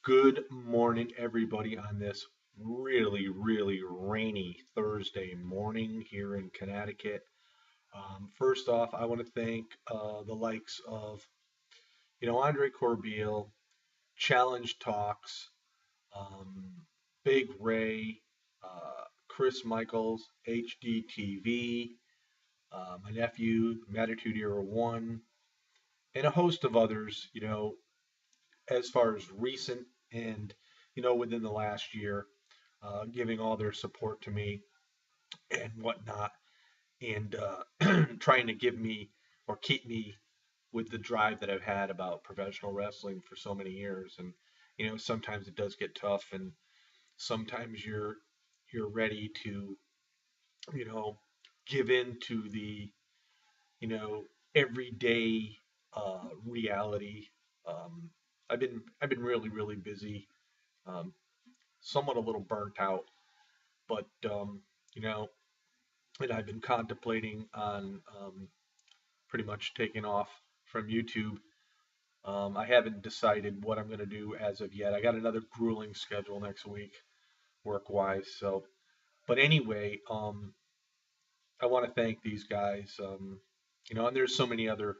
Good morning, everybody, on this really rainy Thursday morning here in Connecticut. First off, I want to thank the likes of, Andre Corbeil, Challenge Talks, um, Big Ray, Chris Michaels, HDTV, my nephew, Matitude Era 1, and a host of others, as far as recent and within the last year, giving all their support to me and whatnot, and trying to give me or keep me with the drive that I've had about professional wrestling for so many years. And sometimes it does get tough, and sometimes you're ready to you know give in to the you know everyday reality. Um, I've been really busy, um, somewhat a little burnt out, but you know, and I've been contemplating on pretty much taking off from YouTube. I haven't decided what I'm going to do as of yet. I got another grueling schedule next week, work wise. So, but anyway, I want to thank these guys. And there's so many other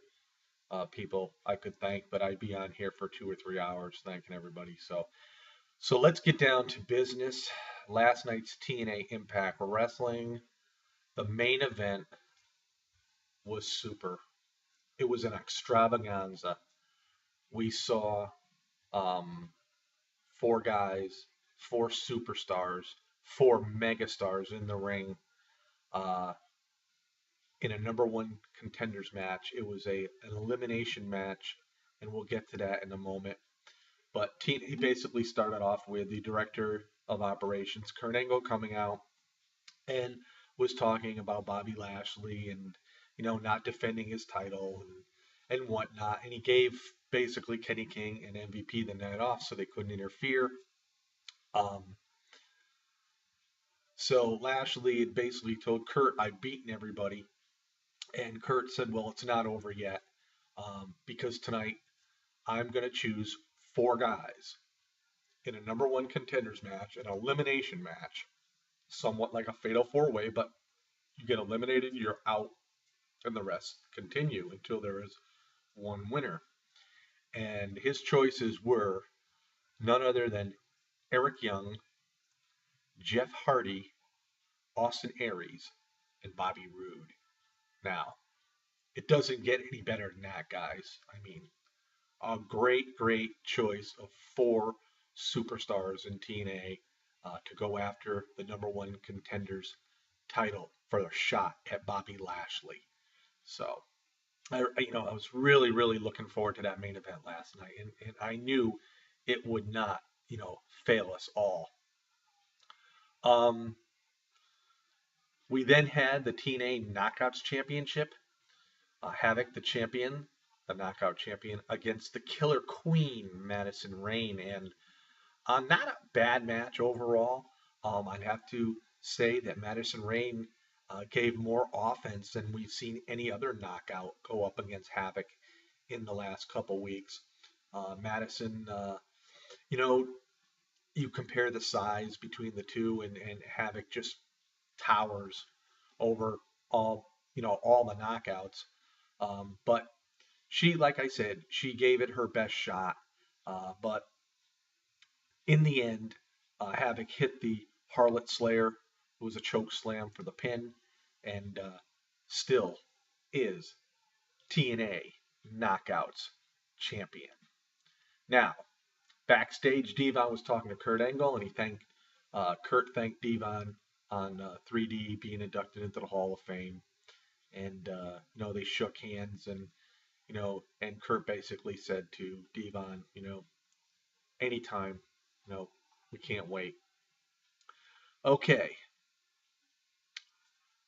people I could thank, but I'd be on here for 2 or 3 hours thanking everybody. So let's get down to business. Last night's TNA Impact Wrestling, the main event was super. It was an extravaganza. We saw um, four guys, four superstars, four megastars in the ring uh, in a number one contenders match. It was an elimination match, and we'll get to that in a moment. But he basically started off with the director of operations, Kurt Angle, coming out and was talking about Bobby Lashley and not defending his title and whatnot. And he gave basically Kenny King and MVP the night off so they couldn't interfere. Um, so Lashley had basically told Kurt, "I've beaten everybody," and Kurt said, "Well, it's not over yet, because tonight I'm going to choose four guys in a number one contenders match, an elimination match, somewhat like a fatal four way, but you get eliminated, you're out, and the rest continue until there is one winner." And his choices were none other than Eric Young, Jeff Hardy, Austin Aries, and Bobby Roode. Now, it doesn't get any better than that, guys. I mean, a great choice of four superstars in TNA to go after the number one contenders title for a shot at Bobby Lashley. So, I was really looking forward to that main event last night, and I knew it would not, fail us all. Um, we then had the TNA Knockouts Championship. Havoc, the champion, the knockout champion, against the Killer Queen, Madison Rayne. And not a bad match overall. I'd have to say that Madison Rayne gave more offense than we've seen any other knockout go up against Havoc in the last couple weeks. Madison, you know, you compare the size between the two, and Havoc just towers over all the knockouts. But she, like I said, she gave it her best shot. But in the end, Havoc hit the Harlot Slayer. It was a choke slam for the pin, and still is TNA Knockouts champion. Now, backstage, Devon was talking to Kurt Angle, and Kurt thanked Devon on 3D being inducted into the Hall of Fame. And they shook hands, and and Kurt basically said to Devon, anytime, we can't wait. Okay,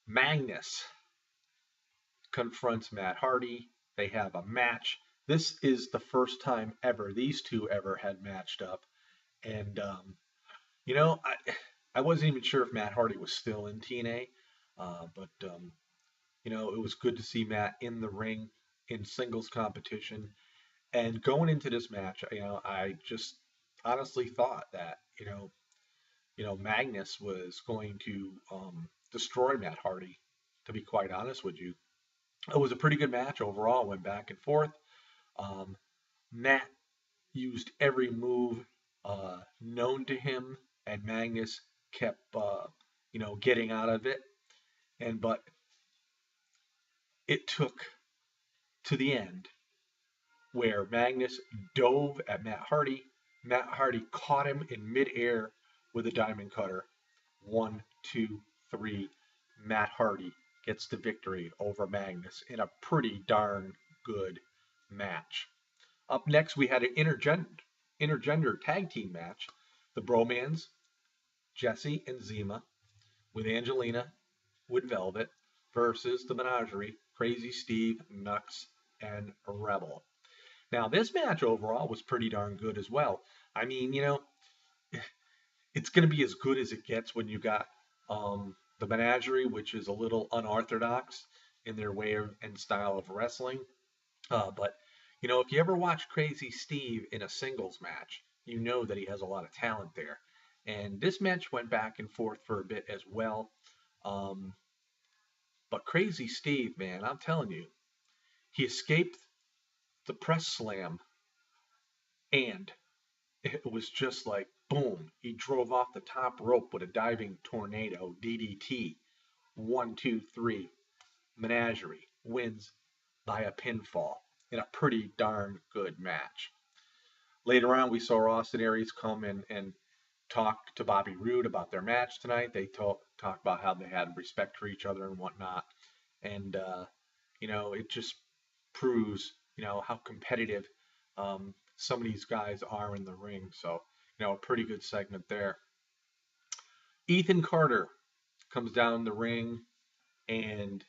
Magnus confronts Matt Hardy. They have a match. This is the first time ever these two ever had matched up, and you know, I I wasn't even sure if Matt Hardy was still in TNA, but it was good to see Matt in the ring in singles competition. And going into this match, honestly thought that, Magnus was going to destroy Matt Hardy, to be quite honest with you. It was a pretty good match overall, went back and forth. Um, Matt used every move known to him, and Magnus kept, getting out of it. But it took to the end where Magnus dove at Matt Hardy. Matt Hardy caught him in midair with a diamond cutter. 1, 2, 3. Matt Hardy gets the victory over Magnus in a pretty darn good match. Up next, we had an intergender tag team match. The Bromans, Jesse and Zima, with Angelina with Velvet, versus the Menagerie, Crazy Steve, Nux, and Rebel. Now, this match overall was pretty darn good as well. I mean, it's going to be as good as it gets when you got the Menagerie, which is a little unorthodox in their way and style of wrestling. But, if you ever watch Crazy Steve in a singles match, you know that he has a lot of talent there. And this match went back and forth for a bit as well. But Crazy Steve, man, I'm telling you, he escaped the press slam, and it was just like boom. He drove off the top rope with a diving tornado DDT. 1, 2, 3. Menagerie wins by a pinfall in a pretty darn good match. Later on, we saw Austin Aries come and talk to Bobby Roode about their match tonight. They talk about how they had respect for each other and whatnot. And, it just proves, how competitive some of these guys are in the ring. So, a pretty good segment there. Ethan Carter comes down the ring and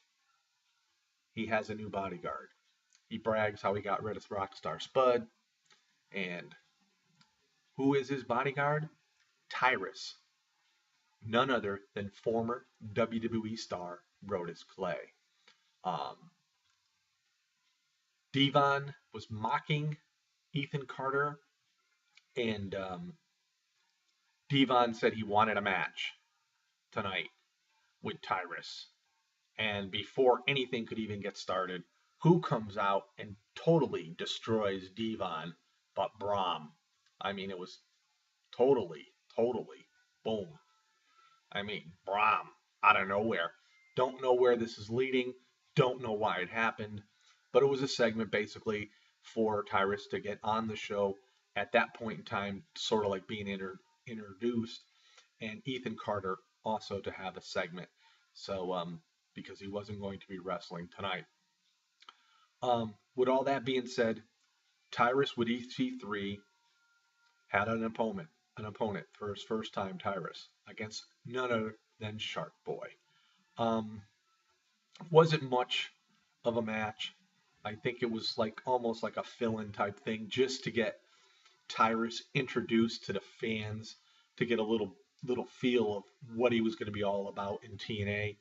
he has a new bodyguard. He brags how he got rid of Rockstar Spud. And who is his bodyguard? Tyrus. None other than former WWE star Brodus Clay. Devon was mocking Ethan Carter, and Devon said he wanted a match tonight with Tyrus. And before anything could even get started, who comes out and totally destroys Devon but Brahm? I mean, it was totally boom. I mean, Brahm out of nowhere. Don't know where this is leading. Don't know why it happened. But it was a segment basically for Tyrus to get on the show at that point in time, sort of like being introduced, and Ethan Carter also to have a segment. So, because he wasn't going to be wrestling tonight. With all that being said, Tyrus with EC3 had an opponent for his first time, Tyrus, against none other than Shark Boy. Wasn't much of a match. I think it was like almost like a fill-in type thing just to get Tyrus introduced to the fans, to get a little feel of what he was going to be all about in TNA.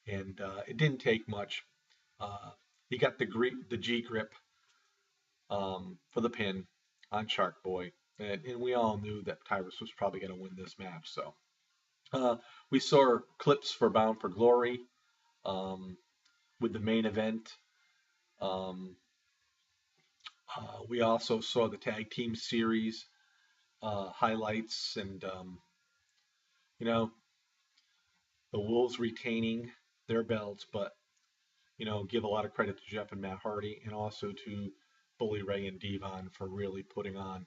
And it didn't take much. He got the G grip for the pin on Shark Boy. And we all knew that Tyrus was probably going to win this match. So we saw clips for Bound for Glory with the main event. We also saw the tag team series highlights, and the Wolves retaining their belts, but give a lot of credit to Jeff and Matt Hardy, and also to Bully Ray and Devon for really putting on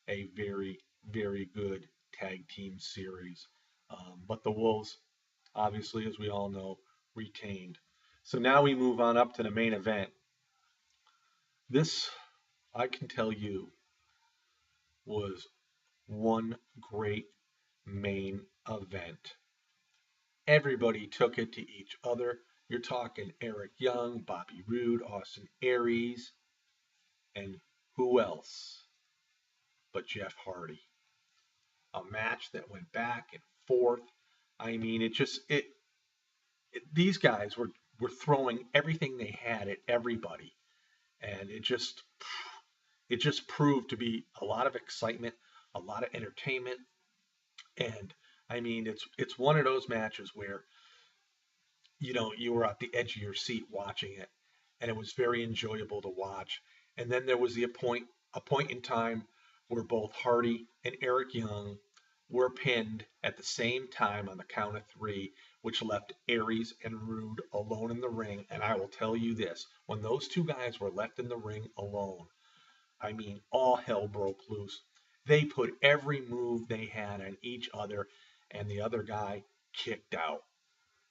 a very, very good tag team series. But the Wolves, obviously, as we all know, retained. So now we move on up to the main event. This, I can tell you, was one great main event. Everybody took it to each other. You're talking Eric Young, Bobby Roode, Austin Aries, and who else but Jeff Hardy. A match that went back and forth. I mean, these guys were throwing everything they had at everybody, and it just proved to be a lot of excitement, a lot of entertainment, and I mean it's one of those matches where you were at the edge of your seat watching it, and it was very enjoyable to watch. And then there was a point in time where both Hardy and Eric Young were pinned at the same time on the count of three, which left Aries and Roode alone in the ring. And I will tell you this: when those two guys were left in the ring alone, I mean, all hell broke loose. They put every move they had on each other, and the other guy kicked out.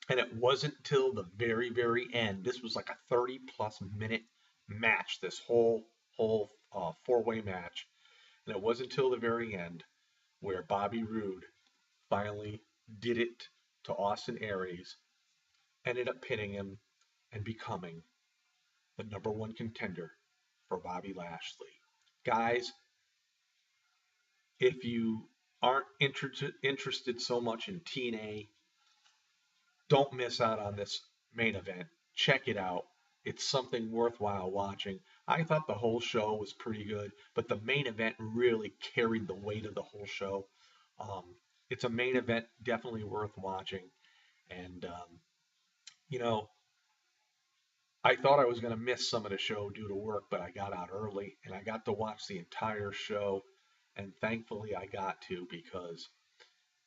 And it wasn't till the very, very end. This was like a 30-plus minute match. This whole four-way match, and it wasn't until the very end where Bobby Roode finally did it to Austin Aries, ended up pinning him and becoming the number one contender for Bobby Lashley. Guys, if you aren't interested so much in TNA, don't miss out on this main event. Check it out. It's something worthwhile watching. I thought the whole show was pretty good, but the main event really carried the weight of the whole show. Um, it's a main event definitely worth watching. And, you know, I thought I was going to miss some of the show due to work, but I got out early and I got to watch the entire show. And thankfully I got to, because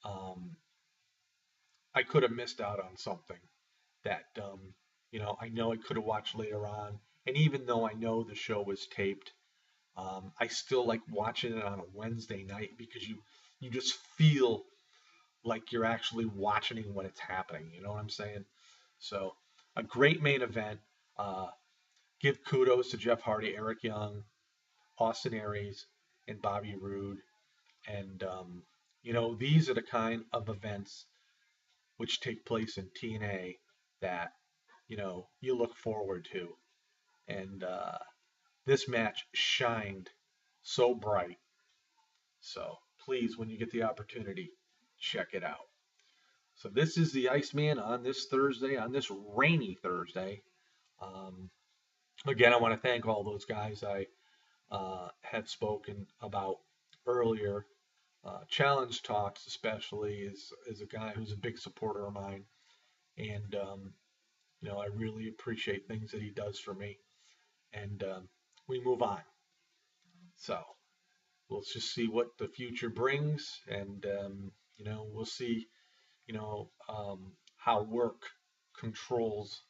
um, I could have missed out on something that I know I could have watched later on. And even though I know the show was taped, I still like watching it on a Wednesday night, because you just feel like you're actually watching when it's happening. You know what I'm saying? So a great main event. Uh, give kudos to Jeff Hardy, Eric Young, Austin Aries, and Bobby Roode. And these are the kind of events which take place in TNA that you look forward to. And this match shined so bright. So please, when you get the opportunity, check it out. So this is the Iceman on this Thursday, on this rainy Thursday. Um, Again, I want to thank all those guys I had spoken about earlier. Challenge Talks, especially, is a guy who's a big supporter of mine, and I really appreciate things that he does for me. And we move on. So we'll just see what the future brings, and we'll see, how work controls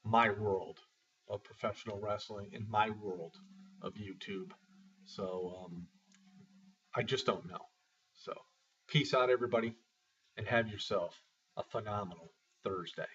my world of professional wrestling and my world of YouTube. So I just don't know. So peace out, everybody, and have yourself a phenomenal Thursday.